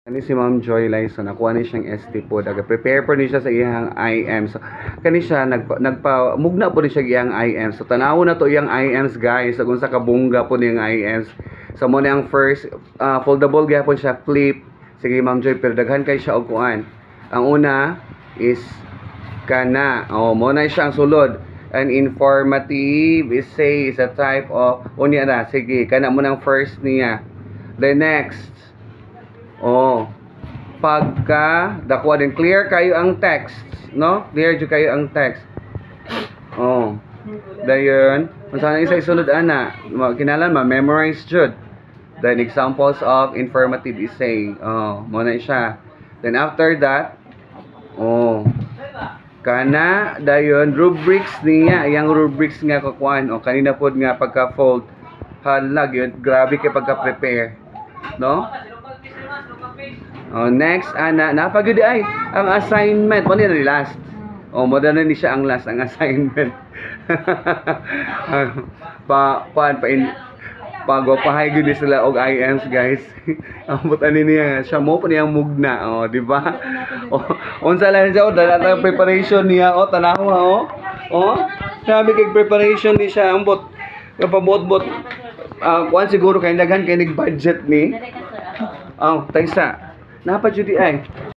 Kani si Ma'am Joy Lyson, nakuha ni siyang ST po. Prepare po ni siya sa iyang IM. So, kani siya, mugna po ni siya iyang IM. So, tanaw na to iyang IMs guys. Kung sa kabungga po niyang IMs. So, mo na ang first, foldable gapon siya, flip. Sige Ma'am Joy, pero daghan kay siya og kuan. Ang una is kana. Mo na siya ang sulod. An informative essay is a type of, unya na, sige, kana mo nang first niya. The next, pagka dakwa din clear kayo ang text, no? Clear jud kayo ang text. Dayon, unsa na isa isunod ana? Kinahanglan ma-memorize jud. Then examples of informative essay. Mo na siya. Then after that, kana dayon rubrics niya, yang rubrics nga kukuan. Kanina pod nga pagka-fold. Halag yun, grabe kay pagka-prepare. No? Next, napagod ay ang assignment. Ano na last? Mo na ni siya ang last, ang assignment. Pagwapahay gud sila og IMs guys. Ambot ani niya siya mo pa niyang mugna, di ba? Unsa lang siya dala preparation niya tanawa sabi kay preparation ni siya ambot pabot-bot kuan siguro kay daghan kay nig budget ni. Taysa. Napa jud ay